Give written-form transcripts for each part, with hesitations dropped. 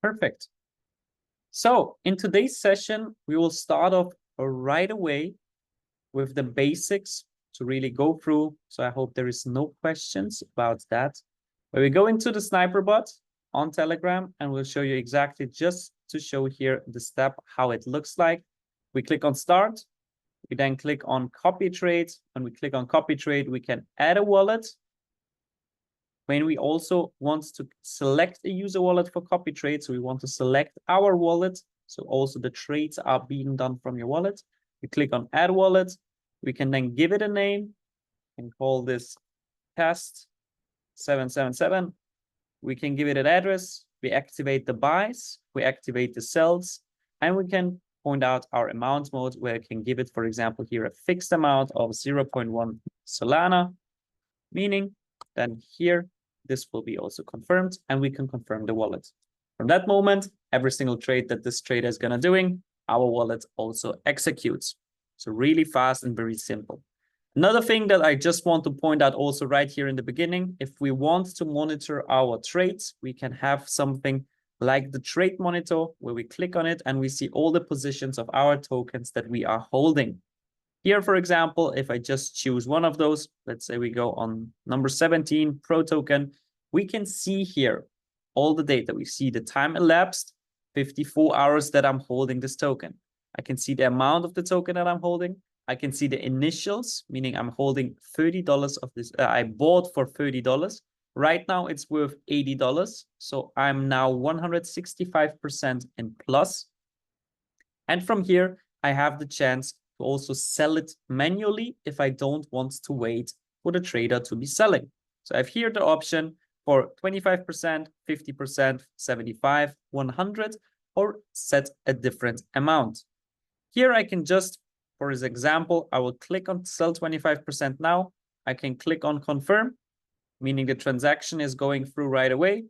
Perfect. So in today's session, we will start off right away with the basics to really go through. So I hope there is no questions about that. But we go into the sniper bot on Telegram, and we'll show you exactly, just to show here the step, how it looks like. We click on start. We then click on copy trade. When we click on copy trade, we can add a wallet. When we also want to select a user wallet for copy trade, so we want to select our wallet, so also the trades are being done from your wallet. We click on add wallet. We can then give it a name and call this test 777. We can give it an address. We activate the buys. We activate the sells, and we can point out our amount mode, where I can give it, for example, here a fixed amount of 0.1 Solana, meaning then here this will be also confirmed, and we can confirm the wallet. From that moment, every single trade that this trader is gonna doing, our wallet also executes. So really fast and very simple. Another thing that I just want to point out also right here in the beginning, if we want to monitor our trades, we can have something like the trade monitor, where we click on it and we see all the positions of our tokens that we are holding. Here, for example, if I just choose one of those, let's say we go on number 17, Pro token, we can see here all the data. We see the time elapsed, 54 hours that I'm holding this token. I can see the amount of the token that I'm holding. I can see the initials, meaning I'm holding $30 of this. I bought for $30. Right now it's worth $80. So I'm now 165% in plus. And from here, I have the chance to also sell it manually if I don't want to wait for the trader to be selling. So I have here the option for 25%, 50%, 75, 100, or set a different amount. Here I can just, for this example, I will click on sell 25% now. I can click on confirm, meaning the transaction is going through right away.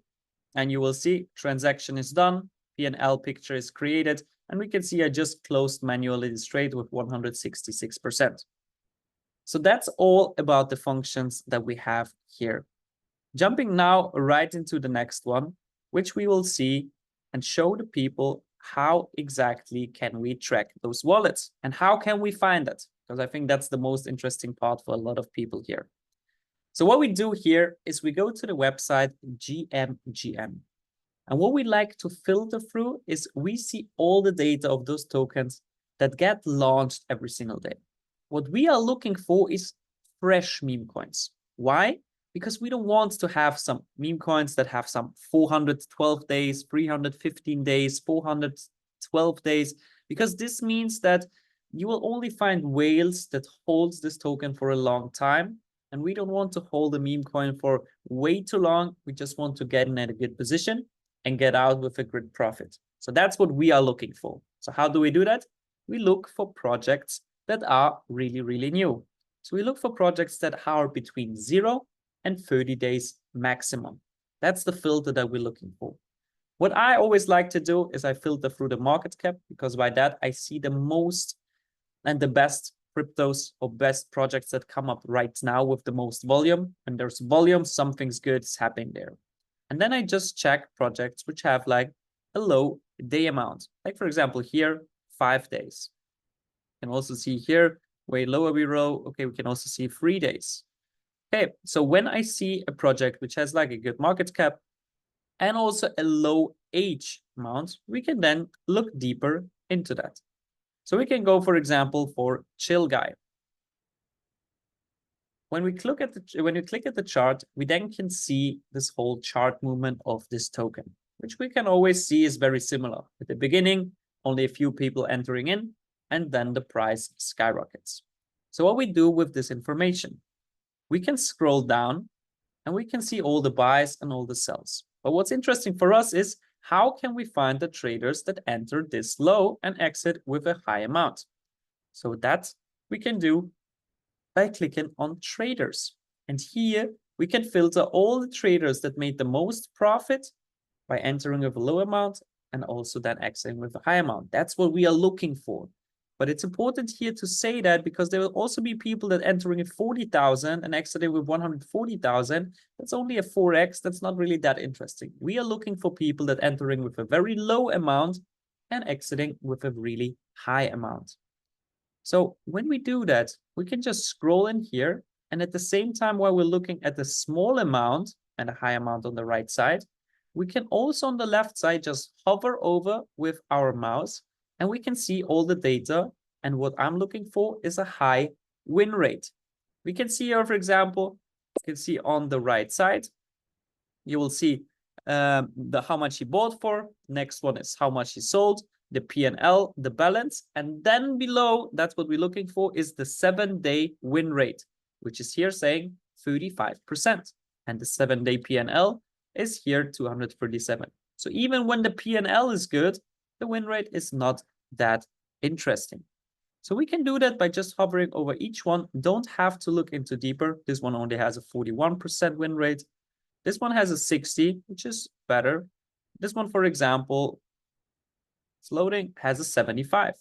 And you will see transaction is done, P&L picture is created, and we can see I just closed manually this trade with 166%. So that's all about the functions that we have here. Jumping now right into the next one, which we will see and show the people how exactly can we track those wallets and how can we find it? Because I think that's the most interesting part for a lot of people here. So what we do here is we go to the website GMGN. And what we like to filter through is we see all the data of those tokens that get launched every single day. What we are looking for is fresh meme coins. Why? Because we don't want to have some meme coins that have some 412 days, 315 days, 412 days, because this means that you will only find whales that holds this token for a long time. And we don't want to hold a meme coin for way too long. We just want to get in at a good position and get out with a good profit. So that's what we are looking for. So how do we do that? We look for projects that are really, really new. So we look for projects that are between 0 and 30 days maximum. That's the filter that we're looking for. What I always like to do is I filter through the market cap, because by that I see the most and the best cryptos or best projects that come up right now with the most volume. And there's volume, something's good is happening there. And then I just check projects which have like a low day amount. Like for example, here, 5 days. You can also see here, way lower below. Okay, we can also see 3 days. Okay, so when I see a project which has like a good market cap and also a low age amount, we can then look deeper into that. So we can go, for example, for Chill Guy. When we click at the chart, we then can see this whole chart movement of this token, which we can always see is very similar. At the beginning, only a few people entering in, and then the price skyrockets. So what we do with this information, we can scroll down and we can see all the buys and all the sells. But what's interesting for us is how can we find the traders that enter this low and exit with a high amount? So that we can do by clicking on traders. And here we can filter all the traders that made the most profit by entering with a low amount and also then exiting with a high amount. That's what we are looking for. But it's important here to say that because there will also be people that entering at 40,000 and exiting with 140,000. That's only a 4x. That's not really that interesting. We are looking for people that entering with a very low amount and exiting with a really high amount. So when we do that, we can just scroll in here. And at the same time, while we're looking at the small amount and a high amount on the right side, we can also on the left side just hover over with our mouse and we can see all the data. And what I'm looking for is a high win rate. We can see here, for example, you can see on the right side, you will see how much he bought for. Next one is how much he sold, the P&L, the balance. And then below, that's what we're looking for, is the 7-day win rate, which is here saying 35%. And the 7-day P&L is here 237. So even when the P&L is good, the win rate is not that interesting. So we can do that by just hovering over each one. Don't have to look into deeper. This one only has a 41% win rate. This one has a 60, which is better. This one, for example, it's loading, has a 75.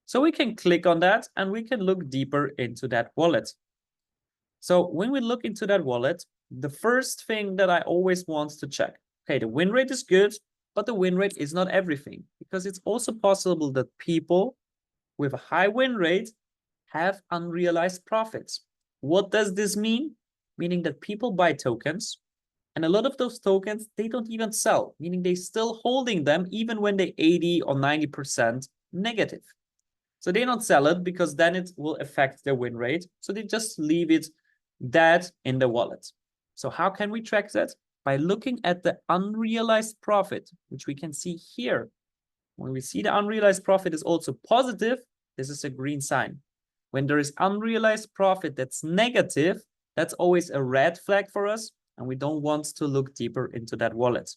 So we can click on that and we can look deeper into that wallet. So when we look into that wallet, the first thing that I always want to check, okay, the win rate is good, but the win rate is not everything, because it's also possible that people with a high win rate have unrealized profits. What does this mean? Meaning that people buy tokens, and a lot of those tokens, they don't even sell, meaning they're still holding them even when they're 80 or 90% negative. So they don't sell it because then it will affect their win rate. So they just leave it dead in the wallet. So how can we track that? By looking at the unrealized profit, which we can see here. When we see the unrealized profit is also positive, this is a green sign. When there is unrealized profit that's negative, that's always a red flag for us, and we don't want to look deeper into that wallet.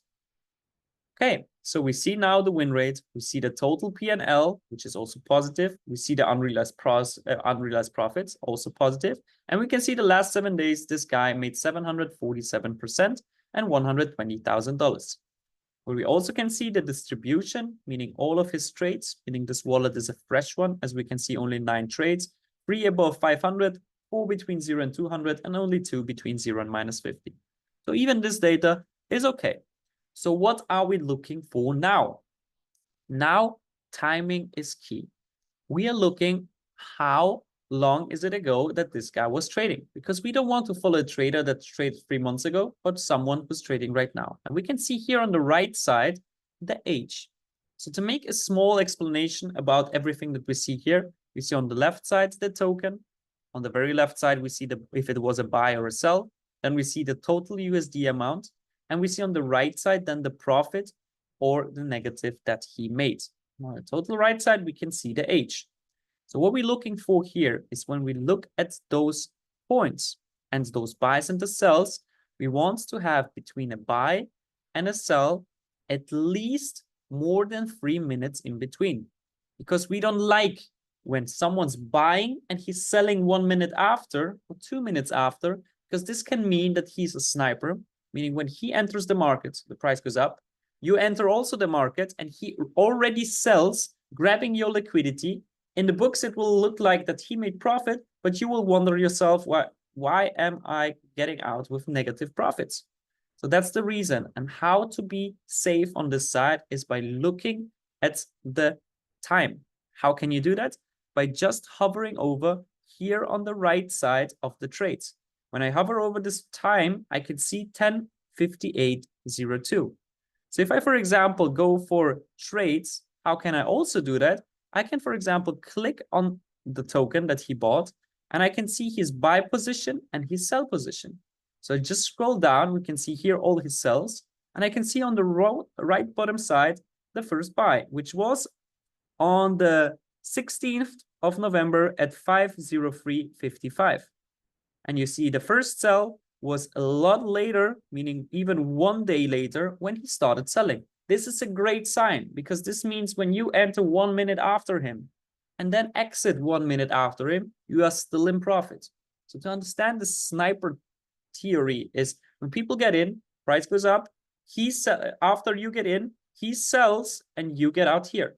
Okay, so we see now the win rate, we see the total P&L, which is also positive. We see the unrealized profits, also positive. And we can see the last 7 days, this guy made 747% and $120,000. Where we also can see the distribution, meaning all of his trades, meaning this wallet is a fresh one, as we can see only 9 trades, 3 above 500, 4 between 0 and 200, and only 2 between 0 and -50. So even this data is okay. So what are we looking for now? Now, timing is key. We are looking how long is it ago that this guy was trading, because we don't want to follow a trader that traded 3 months ago, but someone who's trading right now. And we can see here on the right side, the age. So to make a small explanation about everything that we see here, we see on the left side, the token. On the very left side, we see if it was a buy or a sell. Then we see the total USD amount. And we see on the right side, then the profit or the negative that he made. On the total right side, we can see the age. So what we're looking for here is when we look at those points and those buys and the sells, we want to have between a buy and a sell at least more than 3 minutes in between. Because we don't like when someone's buying and he's selling 1 minute after or 2 minutes after, because this can mean that he's a sniper, meaning when he enters the market, the price goes up, you enter also the market and he already sells, grabbing your liquidity. In the books, it will look like that he made profit, but you will wonder yourself, why am I getting out with negative profits? So that's the reason. And how to be safe on this side is by looking at the time. How can you do that? By just hovering over here on the right side of the trades. When I hover over this time, I can see 10:58:02. So if I, for example, go for trades, how can I also do that? I can, for example, click on the token that he bought, and I can see his buy position and his sell position. So I just scroll down, we can see here all his sells, and I can see on the right bottom side, the first buy, which was on the 16th of November at 5:03:55. And you see the first sell was a lot later, meaning even 1 day later when he started selling. This is a great sign, because this means when you enter 1 minute after him and then exit 1 minute after him, you are still in profit. So to understand the sniper theory is when people get in, price goes up, after you get in, he sells and you get out here.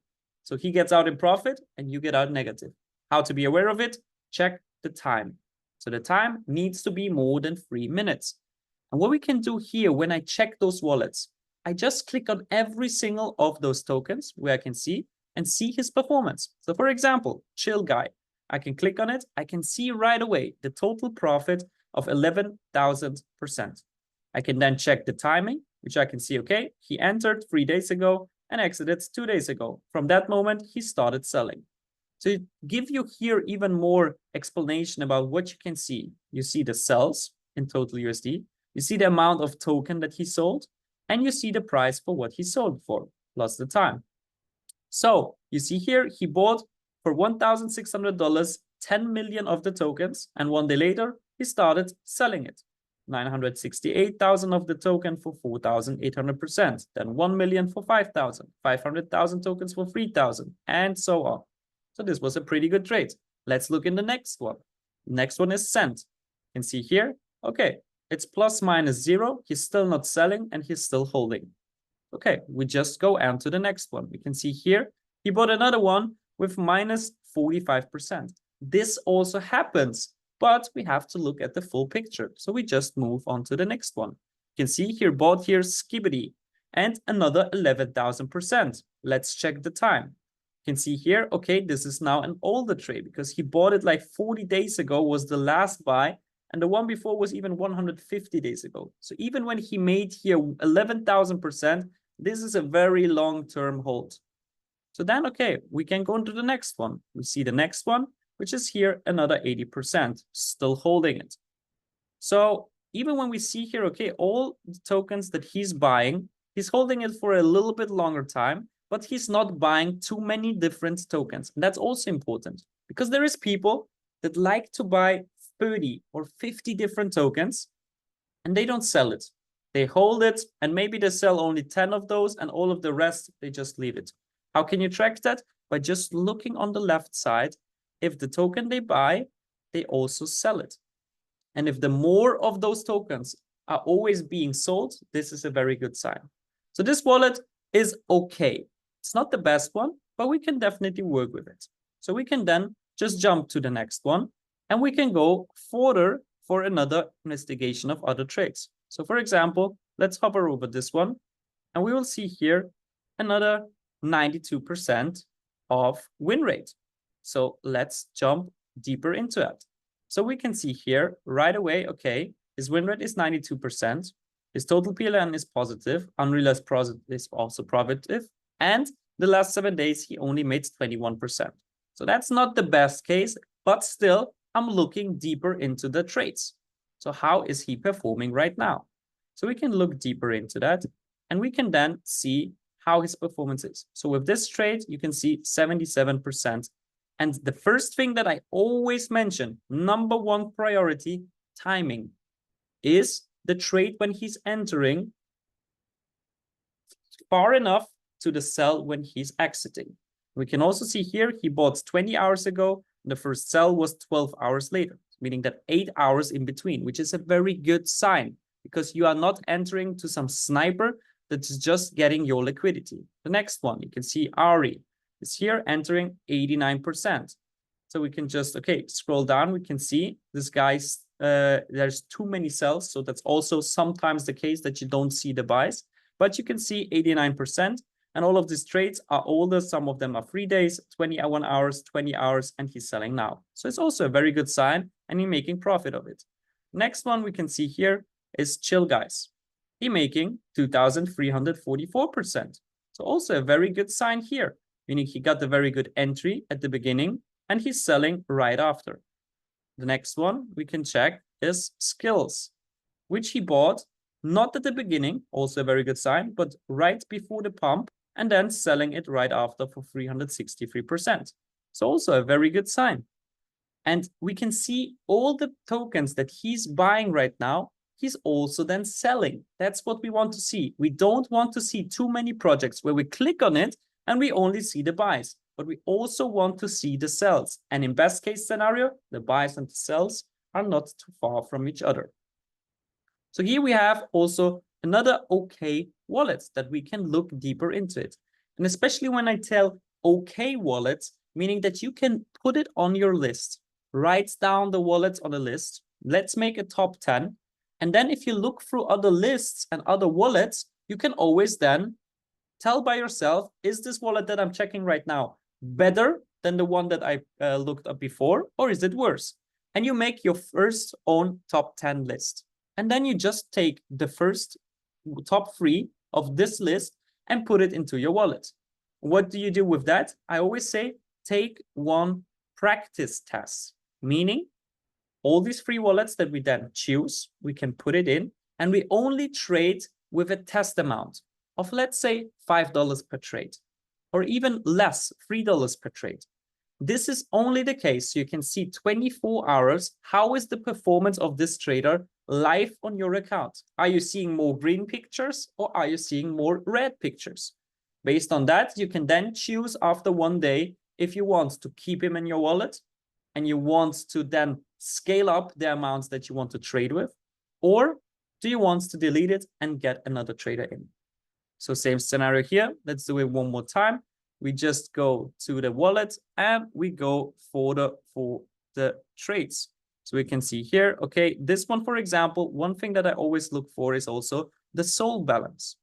So he gets out in profit and you get out negative. How to be aware of it? Check the time. So the time needs to be more than 3 minutes. And what we can do here when I check those wallets, I just click on every single of those tokens where I can see and see his performance. So for example, Chill Guy, I can click on it. I can see right away the total profit of 11,000%. I can then check the timing, which I can see, okay, he entered 3 days ago and exited 2 days ago. From that moment, he started selling. To give you here even more explanation about what you can see, you see the sells in total USD, you see the amount of token that he sold, and you see the price for what he sold for, plus the time. So you see here, he bought for $1,600, 10 million of the tokens, and 1 day later, he started selling it. 968,000 of the token for 4,800%, then 1 million for 5,000, 500,000 tokens for 3,000, and so on. So this was a pretty good trade. Let's look in the next one. The next one is Cent. You can see here, okay, it's plus minus 0. He's still not selling and he's still holding. Okay, we just go on to the next one. We can see here, he bought another one with minus 45%. This also happens, but we have to look at the full picture. So we just move on to the next one. You can see here, bought here Skibbity and another 11,000%. Let's check the time. You can see here, okay, this is now an older trade because he bought it like 40 days ago was the last buy, and the one before was even 150 days ago. So even when he made here 11,000%, this is a very long-term hold. So then, okay, we can go into the next one. We see the next one, which is here another 80%, still holding it. So even when we see here, okay, all the tokens that he's buying, he's holding it for a little bit longer time, but he's not buying too many different tokens. And that's also important because there is people that like to buy 30 or 50 different tokens and they don't sell it. They hold it and maybe they sell only 10 of those and all of the rest, they just leave it. How can you track that? By just looking on the left side. If the token they buy, they also sell it. And if the more of those tokens are always being sold, this is a very good sign. So this wallet is okay. It's not the best one, but we can definitely work with it. So we can then just jump to the next one and we can go further for another investigation of other trades. So for example, let's hover over this one and we will see here another 92% of win rate. So let's jump deeper into it. So we can see here right away, okay, his win rate is 92%. His total PLN is positive. Unrealized profit is also positive. And the last 7 days, he only made 21%. So that's not the best case, but still, I'm looking deeper into the trades. So how is he performing right now? So we can look deeper into that, and we can then see how his performance is. So with this trade, you can see 77%. And the first thing that I always mention, number one priority, timing, is the trade when he's entering far enough to the sell when he's exiting. We can also see here, he bought 20 hours ago. The first sell was 12 hours later, meaning that 8 hours in between, which is a very good sign because you are not entering to some sniper that is just getting your liquidity. The next one, you can see Ari is here entering 89%. So we can just, okay, scroll down. We can see this guy's, there's too many sells. So that's also sometimes the case that you don't see the buys, but you can see 89%. And all of these trades are older. Some of them are 3 days, 21 hours, 20 hours, and he's selling now. So it's also a very good sign and he's making profit of it. Next one we can see here is Chill Guys. He's making 2,344%. So also a very good sign here, meaning he got a very good entry at the beginning and he's selling right after. The next one we can check is Skills, which he bought not at the beginning, also a very good sign, but right before the pump, and then selling it right after for 363%. So also a very good sign. And we can see all the tokens that he's buying right now, he's also then selling. That's what we want to see. We don't want to see too many projects where we click on it and we only see the buys, but we also want to see the sells. And in best case scenario, the buys and the sells are not too far from each other. So here we have also another okay wallet that we can look deeper into it. And especially when I tell OK wallet, meaning that you can put it on your list, write down the wallets on a list. Let's make a top 10. And then if you look through other lists and other wallets, you can always then tell by yourself, is this wallet that I'm checking right now better than the one that I looked up before, or is it worse? And you make your first own top 10 list. And then you just take the first top 3 of this list and put it into your wallet. What do you do with that? I always say, take one practice test, meaning all these 3 wallets that we then choose, we can put it in, and we only trade with a test amount of, let's say, $5 per trade, or even less, $3 per trade. This is only the case. So you can see 24 hours. How is the performance of this trader live on your account? Are you seeing more green pictures or are you seeing more red pictures? Based on that, you can then choose after one day if you want to keep him in your wallet and you want to then scale up the amounts that you want to trade with, or do you want to delete it and get another trader in? So same scenario here. Let's do it one more time. We just go to the wallet and we go for the trades. So we can see here, okay, this one, for example, one thing that I always look for is also the SOL balance.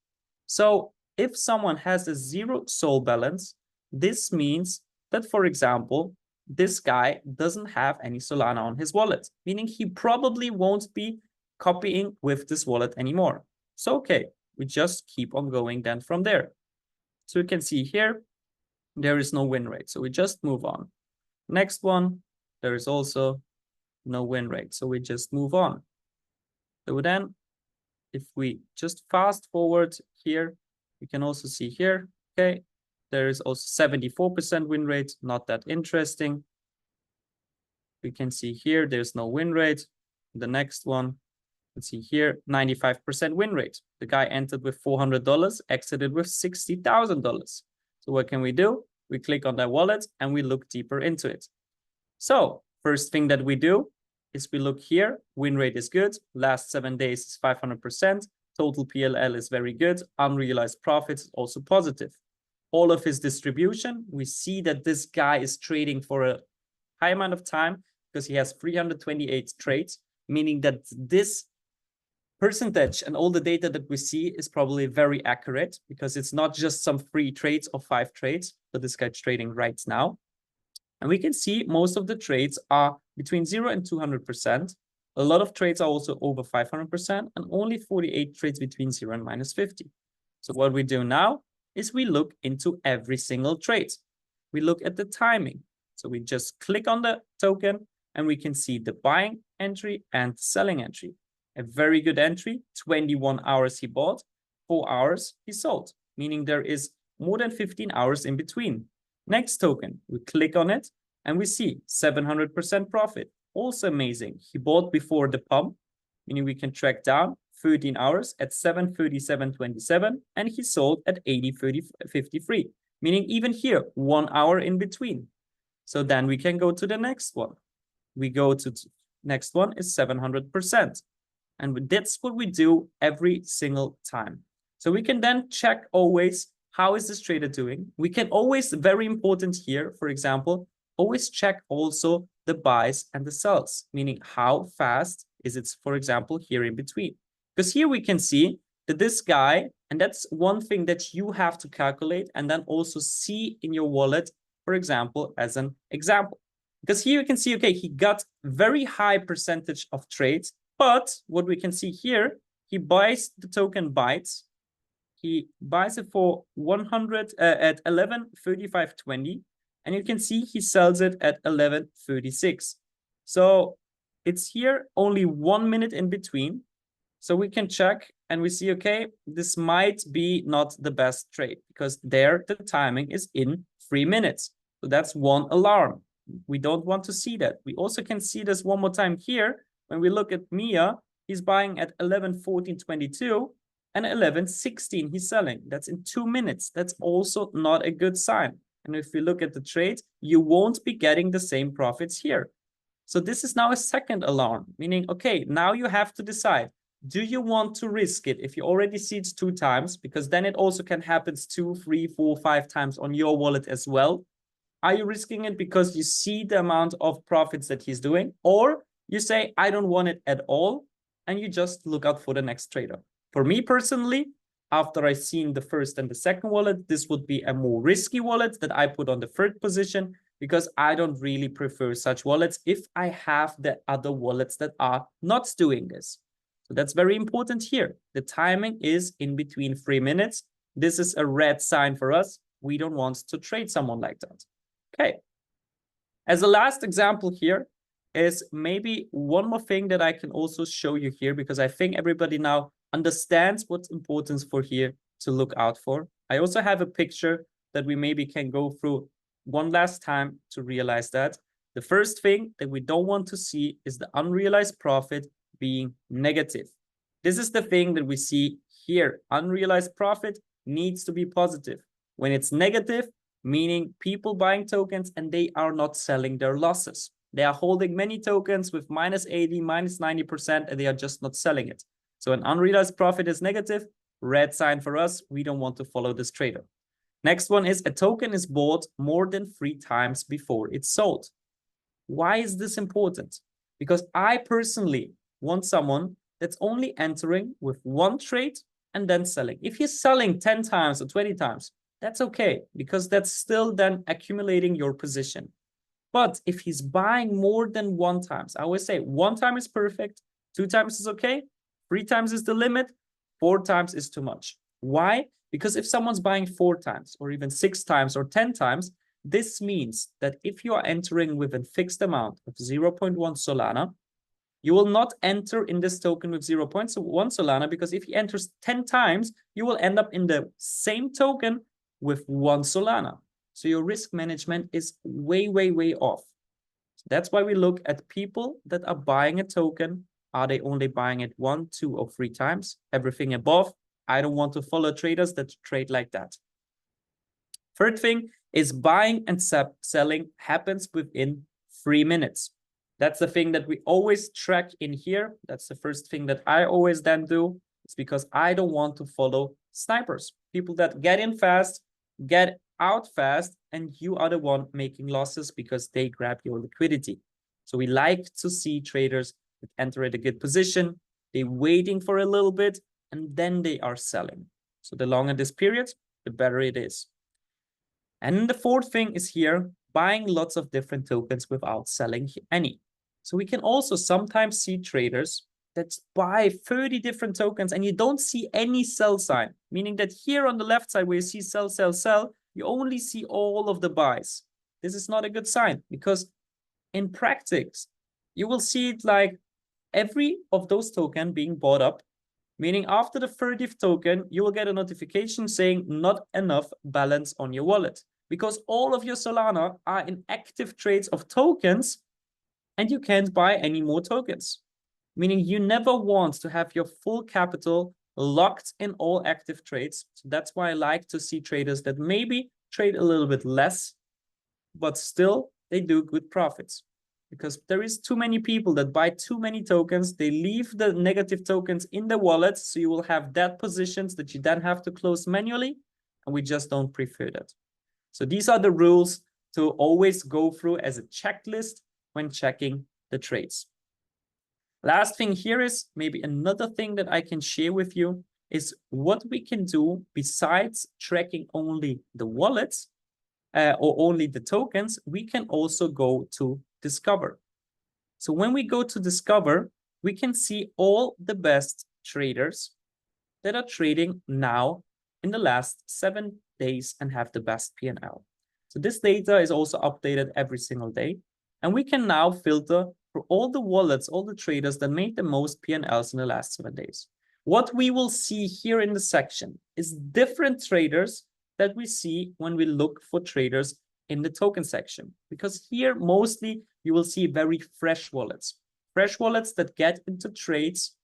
So if someone has a 0 SOL balance, this means that, for example, this guy doesn't have any Solana on his wallet, meaning he probably won't be copying with this wallet anymore. So, okay, we just keep on going then from there. So you can see here, there is no win rate. So we just move on. Next one, there is also no win rate. So we just move on. So then, if we just fast forward here, you can also see here, okay, there is also 74% win rate, not that interesting. We can see here, there's no win rate. The next one, let's see here, 95% win rate. The guy entered with $400, exited with $60,000. So what can we do? We click on that wallet and we look deeper into it. So first thing that we do is we look here, win rate is good. Last 7 days is 500%. Total PLL is very good. Unrealized profits is also positive. All of his distribution, we see that this guy is trading for a high amount of time because he has 328 trades, meaning that this percentage and all the data that we see is probably very accurate because it's not just some 3 trades or 5 trades, but this guy's trading right now. And we can see most of the trades are between 0 and 200%. A lot of trades are also over 500% and only 48 trades between 0 and -50. So what we do now is we look into every single trade. We look at the timing. So we just click on the token and we can see the buying entry and selling entry. A very good entry, 21 hours he bought, 4 hours he sold, meaning there is more than 15 hours in between. Next token, we click on it and we see 700% profit. Also amazing. He bought before the pump, meaning we can track down 13 hours at 7:37:27, and he sold at 80:53, meaning even here, 1 hour in between. So then we can go to the next one. We go to next one is 700%. And that's what we do every single time. So we can then check always, how is this trader doing? We can always, very important here, for example, always check also the buys and the sells, meaning how fast is it, for example, here in between. Because here we can see that this guy, and that's one thing that you have to calculate and then also see in your wallet, for example, as an example. Because here you can see, okay, he got very high percentage of trades, but what we can see here, he buys the token bytes. He buys it for 100 at 11:35:20, and you can see he sells it at 11:36. So it's here only 1 minute in between. So we can check and we see, okay, this might be not the best trade because there the timing is in 3 minutes. So that's one alarm. We don't want to see that. We also can see this one more time here. When we look at Mia, he's buying at 11:14:22 and 11:16 he's selling. That's in 2 minutes. That's also not a good sign. And if you look at the trade, you won't be getting the same profits here. So this is now a second alarm, meaning, okay, now you have to decide, Do you want to risk it if you already see it 2 times? Because then it also can happen 2, 3, 4, 5 times on your wallet as well. Are you risking it because you see the amount of profits that he's doing? Or you say, I don't want it at all, and you just look out for the next trader. For me personally, after I've seen the first and the second wallet, this would be a more risky wallet that I put on the third position, because I don't really prefer such wallets if I have the other wallets that are not doing this. So that's very important here. The timing is in between 3 minutes. This is a red sign for us. We don't want to trade someone like that. Okay. As a last example here is maybe one more thing that I can also show you here, because I think everybody now understands what's important for here to look out for. I also have a picture that we maybe can go through one last time to realize that. The first thing that we don't want to see is the unrealized profit being negative. This is the thing that we see here. Unrealized profit needs to be positive. When it's negative, meaning people buying tokens and they are not selling their losses. They are holding many tokens with -80, -90%, and they are just not selling it. So an unrealized profit is negative, red sign for us. We don't want to follow this trader. Next one is a token is bought more than 3 times before it's sold. Why is this important? Because I personally want someone that's only entering with 1 trade and then selling. If he's selling 10 times or 20 times, that's okay, because that's still then accumulating your position. But if he's buying more than 1 time, I always say 1 time is perfect, 2 times is okay, 3 times is the limit, 4 times is too much. Why? Because if someone's buying 4 times or even 6 times or 10 times, this means that if you are entering with a fixed amount of 0.1 Solana, you will not enter in this token with 0.1 Solana, because if he enters 10 times, you will end up in the same token with 1 Solana. So your risk management is way, way, way off. So that's why we look at people that are buying a token. Are they only buying it 1, 2, or 3 times? Everything above, I don't want to follow traders that trade like that. Third thing is buying and selling happens within 3 minutes. That's the thing that we always track in here. That's the first thing that I always then do. It's because I don't want to follow snipers, people that get in fast, get out fast, and you are the one making losses because they grab your liquidity. So we like to see traders that enter at a good position. They're waiting for a little bit and then they are selling. So the longer this period, the better it is. And the fourth thing is here, buying lots of different tokens without selling any. So we can also sometimes see traders that buy 30 different tokens and you don't see any sell sign, meaning that here on the left side where you see sell, sell, sell, you only see all of the buys. This is not a good sign, because in practice, you will see it like every of those tokens being bought up, meaning after the 30th token, you will get a notification saying not enough balance on your wallet, because all of your Solana are in active trades of tokens and you can't buy any more tokens, meaning you never want to have your full capital locked in all active trades. So that's why I like to see traders that maybe trade a little bit less, but still they do good profits. Because there is too many people that buy too many tokens, they leave the negative tokens in the wallets, so you will have dead positions that you then have to close manually, and we just don't prefer that. So these are the rules to always go through as a checklist when checking the trades. Last thing here is maybe another thing that I can share with you is what we can do besides tracking only the wallets or only the tokens. We can also go to Discover. So when we go to Discover, we can see all the best traders that are trading now in the last 7 days and have the best P&L. So this data is also updated every single day. And we can now filter for all the wallets, all the traders that made the most P&Ls in the last 7 days. What we will see here in the section is different traders that we see when we look for traders in the token section, because here mostly you will see very fresh wallets that get into trades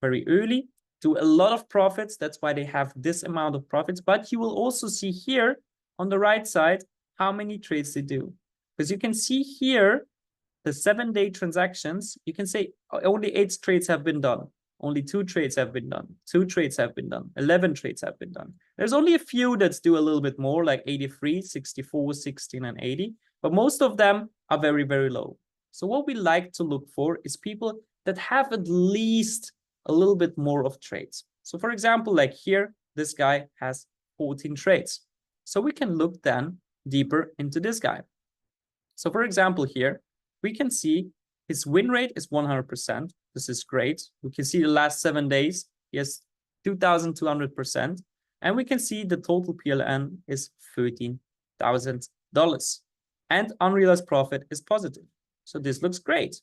very early, do a lot of profits. That's why they have this amount of profits. But you will also see here on the right side how many trades they do, because you can see here the 7-day transactions. You can say only 8 trades have been done. only 2 trades have been done. 2 trades have been done. 11 trades have been done. There's only a few that do a little bit more, like 83, 64, 16, and 80. But most of them are very, very low. So what we like to look for is people that have at least a little bit more of trades. So for example, like here, this guy has 14 trades. So we can look then deeper into this guy. So for example, here, we can see his win rate is 100%. This is great. We can see the last 7 days, he has 2,200%. And we can see the total PLN is $13,000. And unrealized profit is positive. So this looks great.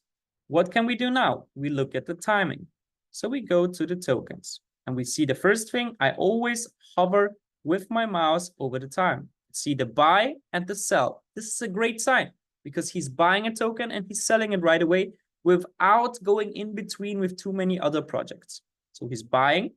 What can we do now? We look at the timing. So we go to the tokens and we see the first thing. I always hover with my mouse over the time. See the buy and the sell. This is a great sign because he's buying a token and he's selling it right away without going in between with too many other projects. So he's buying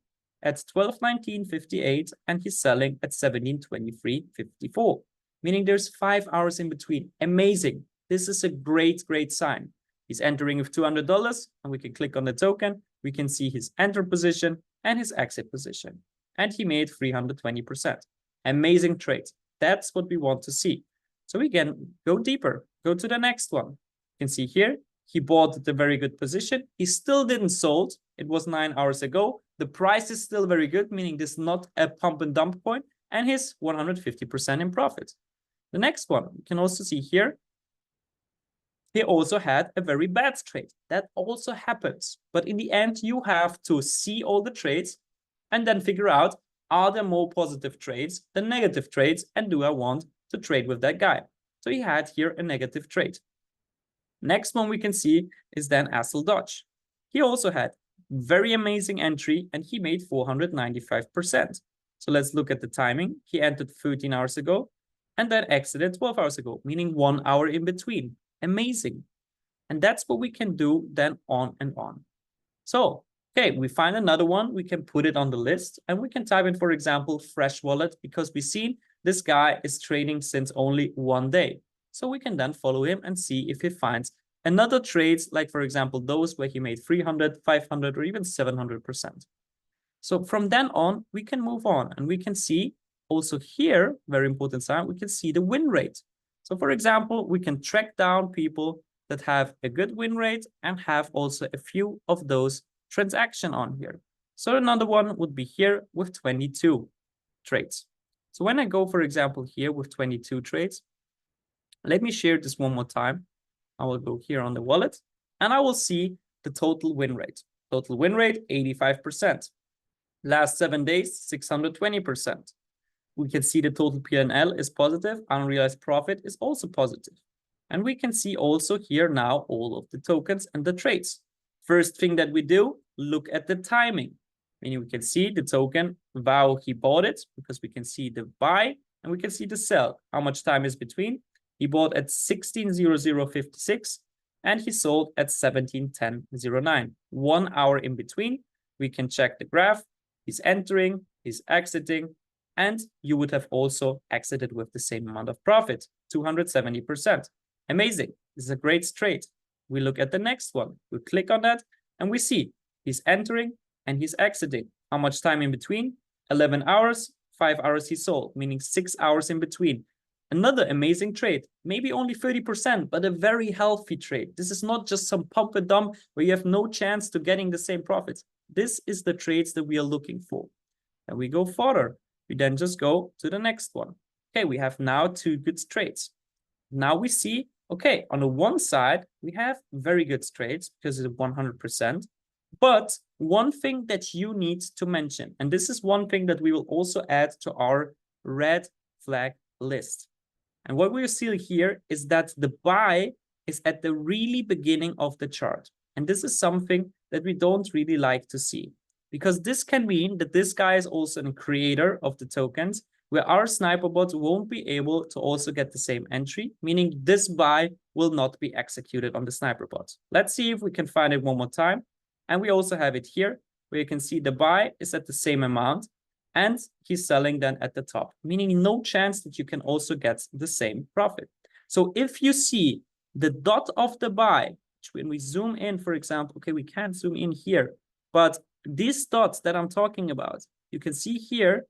at 12:19.58 and he's selling at 17:23.54, meaning there's 5 hours in between. Amazing. This is a great, great sign. He's entering with $200 and we can click on the token. We can see his enter position and his exit position. And he made 320%. Amazing trade. That's what we want to see. So we can go deeper, go to the next one. You can see here, he bought the very good position. He still didn't sold. It was 9 hours ago. The price is still very good, meaning this is not a pump and dump coin, and he's 150% in profit. The next one, you can also see here, he also had a very bad trade. That also happens. But in the end, you have to see all the trades and then figure out, are there more positive trades than negative trades? And do I want to trade with that guy? So he had here a negative trade. Next one we can see is then Assel Dodge. He also had very amazing entry and he made 495%. So let's look at the timing. He entered 13 hours ago and then exited 12 hours ago, meaning 1 hour in between. Amazing. And that's what we can do then on and on. So, okay, we find another one. We can put it on the list and we can type in, for example, Fresh Wallet, because we've seen this guy is trading since only 1 day. So we can then follow him and see if he finds another trades, like, for example, those where he made 300, 500, or even 700%. So from then on, we can move on and we can see also here, very important sign, we can see the win rate. So for example, we can track down people that have a good win rate and have also a few of those transactions on here. So another one would be here with 22 trades. So when I go, for example, here with 22 trades, let me share this one more time. I will go here on the wallet and I will see the total win rate. Total win rate, 85%. Last 7 days, 620%. We can see the total P&L is positive. Unrealized profit is also positive. And we can see also here now all of the tokens and the trades. First thing that we do, look at the timing. Meaning we can see the token, wow, he bought it, because we can see the buy and we can see the sell. How much time is between? He bought at 16:00:56 and he sold at 17:10:09. 1 hour in between. We can check the graph. He's entering, he's exiting, and you would have also exited with the same amount of profit, 270%. Amazing. This is a great trade. We look at the next one. We click on that and we see he's entering and he's exiting. How much time in between? 11 hours, 5 hours he sold, meaning 6 hours in between. Another amazing trade, maybe only 30%, but a very healthy trade. This is not just some pump and dump where you have no chance to getting the same profits. This is the trades that we are looking for. And we go further. We then just go to the next one. Okay, we have now 2 good trades. Now we see, okay, on the one side, we have very good trades because it's 100%. But one thing that you need to mention, and this is one thing that we will also add to our red flag list. And what we see here is that the buy is at the really beginning of the chart. And this is something that we don't really like to see, because this can mean that this guy is also a creator of the tokens, where our sniper bot won't be able to also get the same entry, meaning this buy will not be executed on the sniper bot. Let's see if we can find it one more time. And we also have it here, where you can see the buy is at the same amount and he's selling then at the top, meaning no chance that you can also get the same profit. So if you see the dot of the buy, when we zoom in, for example, okay, we can't zoom in here, but these dots that I'm talking about, you can see here,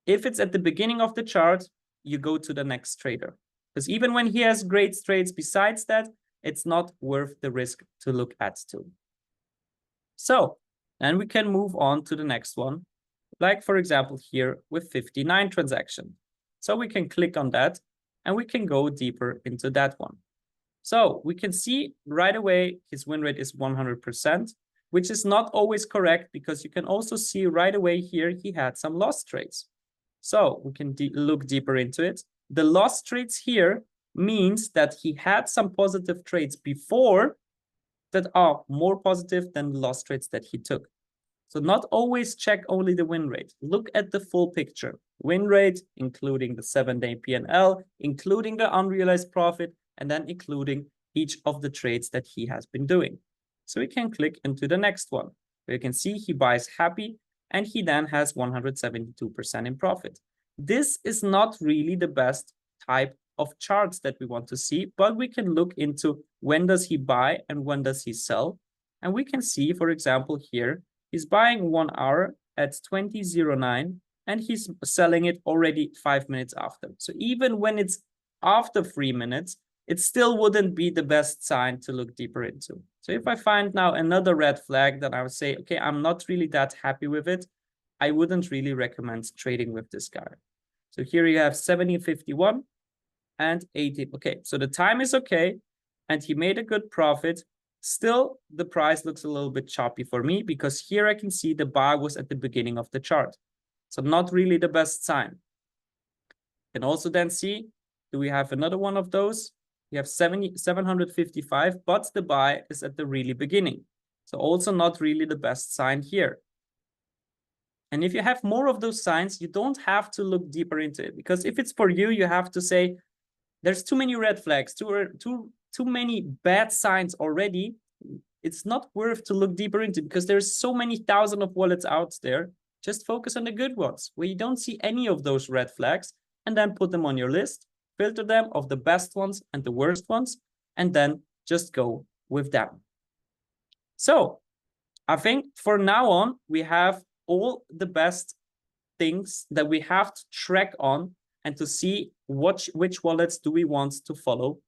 if it's at the beginning of the chart, you go to the next trader. Because even when he has great trades besides that, it's not worth the risk to look at too. So then we can move on to the next one. Like for example, here with 59 transactions. So we can click on that and we can go deeper into that one. So we can see right away his win rate is 100%, which is not always correct because you can also see right away here he had some lost trades. So we can look deeper into it. The lost trades here means that he had some positive trades before that are more positive than the lost trades that he took. So not always check only the win rate. Look at the full picture. Win rate, including the 7-day P&L, including the unrealized profit, and then including each of the trades that he has been doing. So we can click into the next one, where you can see he buys happy, and he then has 172% in profit. This is not really the best type of charts that we want to see, but we can look into when does he buy and when does he sell. And we can see, for example, here, he's buying 1 hour at 20.09 and he's selling it already 5 minutes after. So even when it's after 3 minutes, it still wouldn't be the best sign to look deeper into. So if I find now another red flag that I would say, okay, I'm not really that happy with it, I wouldn't really recommend trading with this guy. So here you have 70.51 and 80. Okay, so the time is okay and he made a good profit. Still, the price looks a little bit choppy for me because here I can see the buy was at the beginning of the chart. So not really the best sign. You can also then see, do we have another one of those? We have 755, but the buy is at the really beginning. So also not really the best sign here. And if you have more of those signs, you don't have to look deeper into it, because if it's for you, you have to say, there's too many red flags, too many bad signs already. It's not worth to look deeper into because there's so many thousands of wallets out there. Just focus on the good ones where you don't see any of those red flags, and then put them on your list, filter them of the best ones and the worst ones, and then just go with them. So I think for now on, we have all the best things that we have to track on and to see which wallets do we want to follow.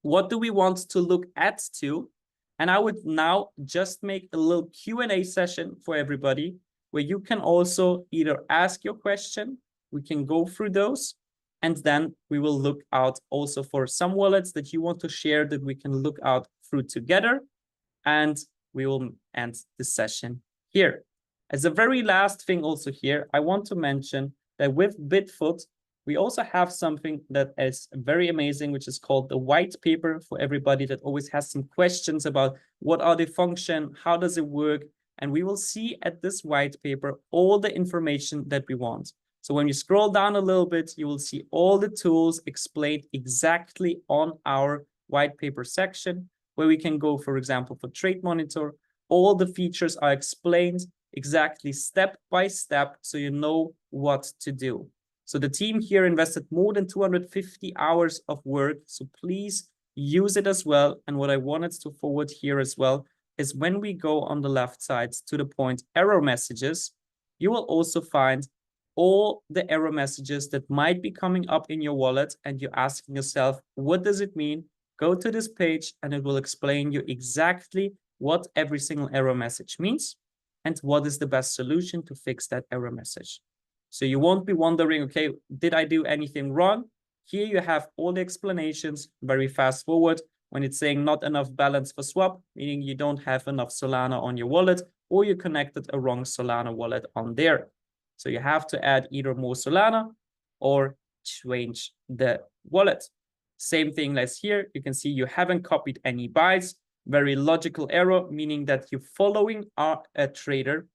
What do we want to look at too? And I would now just make a little Q&A session for everybody where you can also either ask your question, we can go through those, and then we will look out also for some wallets that you want to share that we can look out through together. And we will end the session here. As a very last thing also here, I want to mention that with Bitfoot, we also have something that is very amazing, which is called the white paper for everybody that always has some questions about what are the functions, how does it work? And we will see at this white paper all the information that we want. So when you scroll down a little bit, you will see all the tools explained exactly on our white paper section, where we can go, for example, for Trade Monitor. All the features are explained exactly step by step, so you know what to do. So the team here invested more than 250 hours of work, so please use it as well. And what I wanted to forward here as well is when we go on the left side to the point error messages, you will also find all the error messages that might be coming up in your wallet, and you're asking yourself, what does it mean? Go to this page and it will explain you exactly what every single error message means and what is the best solution to fix that error message. So you won't be wondering, okay, did I do anything wrong? Here you have all the explanations, very fast forward. When it's saying not enough balance for swap, meaning you don't have enough Solana on your wallet, or you connected a wrong Solana wallet on there. So you have to add either more Solana or change the wallet. Same thing as here. You can see you haven't copied any buys. Very logical error, meaning that you're following a trader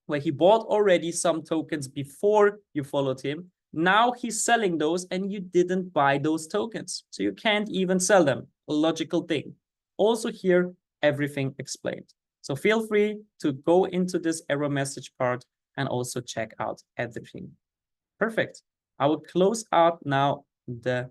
where he bought already some tokens before you followed him. Now he's selling those and you didn't buy those tokens. So you can't even sell them. A logical thing. Also here, everything explained. So feel free to go into this error message part and also check out everything. Perfect. I will close out now the